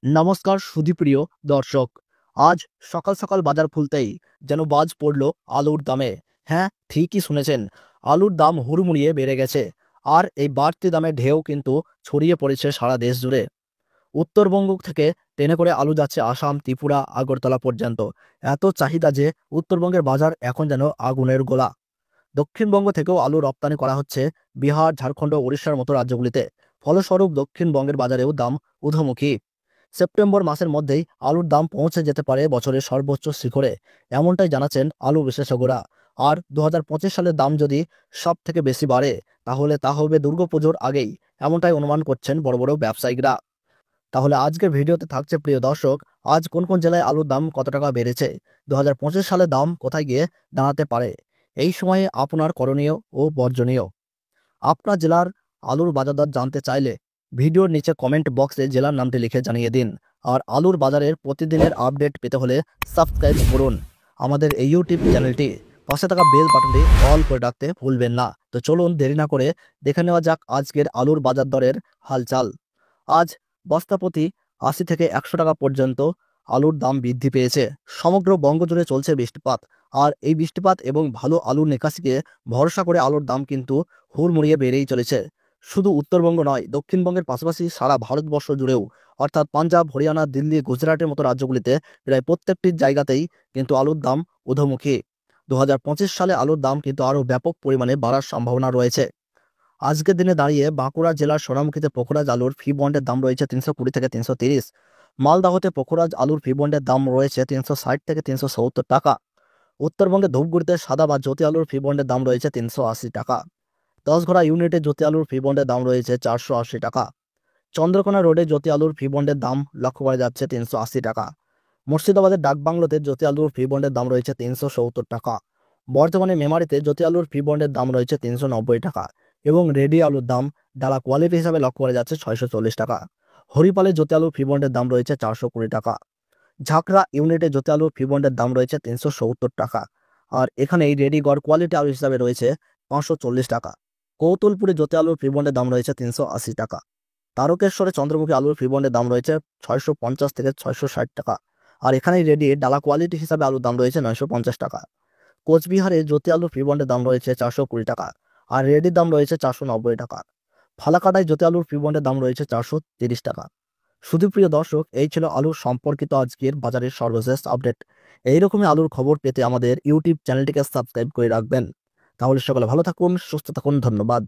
নমস্কার সুধীপ্রিয় দর্শক। আজ সকাল সকাল বাজার খুলতেই যেন বাজ পড়ল আলুর দামে। হ্যাঁ, ঠিকই শুনেছেন, আলুর দাম হুড়মুড়িয়ে বেড়ে গেছে। আর এই বাড়তি দামের ঢেউ কিন্তু ছড়িয়ে পড়েছে সারা দেশ জুড়ে। উত্তরবঙ্গ থেকে ট্রেনে করে আলু যাচ্ছে আসাম, ত্রিপুরা, আগরতলা পর্যন্ত। এত চাহিদা যে উত্তরবঙ্গের বাজার এখন যেন আগুনের গোলা। দক্ষিণবঙ্গ থেকেও আলু রপ্তানি করা হচ্ছে বিহার, ঝাড়খণ্ড, উড়িষ্যার মতো রাজ্যগুলিতে। ফলস্বরূপ দক্ষিণবঙ্গের বাজারেও দাম ঊর্ধ্বমুখী। সেপ্টেম্বর মাসের মধ্যেই আলুর দাম পৌঁছে যেতে পারে বছরের সর্বোচ্চ শিখরে, এমনটাই জানাচ্ছেন আলু বিশেষজ্ঞরা। আর 2025 সালের দাম যদি সব থেকে বেশি বাড়ে, তাহলে তা হবে দুর্গাপুজোর আগেই, এমনটাই অনুমান করছেন বড় বড় ব্যবসায়িকরা। তাহলে আজকের ভিডিওতে থাকছে প্রিয় দর্শক, আজ কোন কোন জেলায় আলুর দাম কত টাকা বেড়েছে, 2025 সালে দাম কোথায় গিয়ে দাঁড়াতে পারে, এই সময়ে আপনার করণীয় ও বর্জনীয়। আপনার জেলার আলুর বাজার দর জানতে চাইলে ভিডিওর নিচে কমেন্ট বক্সে জেলার নামটি লিখে জানিয়ে দিন। আর আলুর বাজারের প্রতিদিনের আপডেট পেতে হলে সাবস্ক্রাইব করুন আমাদের এই ইউটিউব চ্যানেলটি। পাশে থাকা বেল বাটনটি অল করে রাখতে ভুলবেন না। তো চলুন দেরি না করে দেখে নেওয়া যাক আজকের আলুর বাজার দরের হালচাল। আজ বস্তাপ্রতি 80 থেকে 100 টাকা পর্যন্ত আলুর দাম বৃদ্ধি পেয়েছে। সমগ্র বঙ্গ জুড়ে চলছে বৃষ্টিপাত। আর এই বৃষ্টিপাত এবং ভালো আলুর নিকাশিকে ভরসা করে আলুর দাম কিন্তু হুড়মুড়িয়ে বেড়েই চলেছে। শুধু উত্তরবঙ্গ নয়, দক্ষিণবঙ্গের পাশাপাশি সারা ভারতবর্ষ জুড়েও, অর্থাৎ পাঞ্জাব, হরিয়ানা, দিল্লি, গুজরাটের মতো রাজ্যগুলিতে প্রায় প্রত্যেকটি জায়গাতেই কিন্তু আলুর দাম ঊর্ধ্বমুখী। 2025 সালে আলুর দাম কিন্তু আরও ব্যাপক পরিমাণে বাড়ার সম্ভাবনা রয়েছে। আজকের দিনে দাঁড়িয়ে বাঁকুড়া জেলার সোনামুখীতে পোখরাজ আলুর ফি বন্ডের দাম রয়েছে 320 থেকে 330। মালদাহতে পোখরাজ আলুর ফি বন্ডের দাম রয়েছে 360 থেকে 370 টাকা। উত্তরবঙ্গে ধূপগুড়িতে সাদা বা জ্যোতি আলুর ফি বন্ডের দাম রয়েছে 380 টাকা। 10 ঘোড়া ইউনিটে জ্যোতি আলুর ফি বন্ডের দাম রয়েছে 480 টাকা। চন্দ্রকোনা রোডে জ্যোতি আলুর ফি বন্ডের দাম লক্ষ্য করা যাচ্ছে 380 টাকা। মুর্শিদাবাদের ডাকবাংলোতে জ্যোতি আলুর ফি বন্ডের দাম রয়েছে 370 টাকা। বর্তমানে মেমারিতে জ্যোতি আলুর ফি বন্ডের দাম রয়েছে 390 টাকা। এবং রেডি আলুর দাম ডালা কোয়ালিটি হিসাবে লক্ষ্য করা যাচ্ছে 640 টাকা। হরিপালে জ্যোতি আলুর ফি বন্ডের দাম রয়েছে 420 টাকা। ঝাঁকড়া ইউনিটে জ্যোতি আলুর ফি বন্ডের দাম রয়েছে 370 টাকা। আর এখানে এই রেডি গড় কোয়ালিটি আলু হিসাবে রয়েছে 540 টাকা। কৌতুলপুরে জ্যোতি আলুর ফি বন্ডের দাম রয়েছে 380 টাকা। তারকেশ্বরে চন্দ্রমুখী আলুর ফি বন্ডের দাম রয়েছে 650 থেকে 660 টাকা। আর এখানে রেডি ডালা কোয়ালিটি হিসাবে আলুর দাম রয়েছে 950 টাকা। কোচবিহারে জ্যোতি আলুর ফি বন্ডের দাম রয়েছে 420 টাকা। আর রেডির দাম রয়েছে 490 টাকা। ফালাকাটায় জ্যোতি আলুর ফি বন্ডের দাম রয়েছে 430 টাকা। সুধীপ্রিয় দর্শক, এই ছিল আলুর সম্পর্কিত আজকের বাজারের সর্বশেষ আপডেট। এইরকমই আলুর খবর পেতে আমাদের ইউটিউব চ্যানেলটিকে সাবস্ক্রাইব করে রাখবেন। তাহলে সকলে ভালো থাকুন, সুস্থ থাকুন, ধন্যবাদ।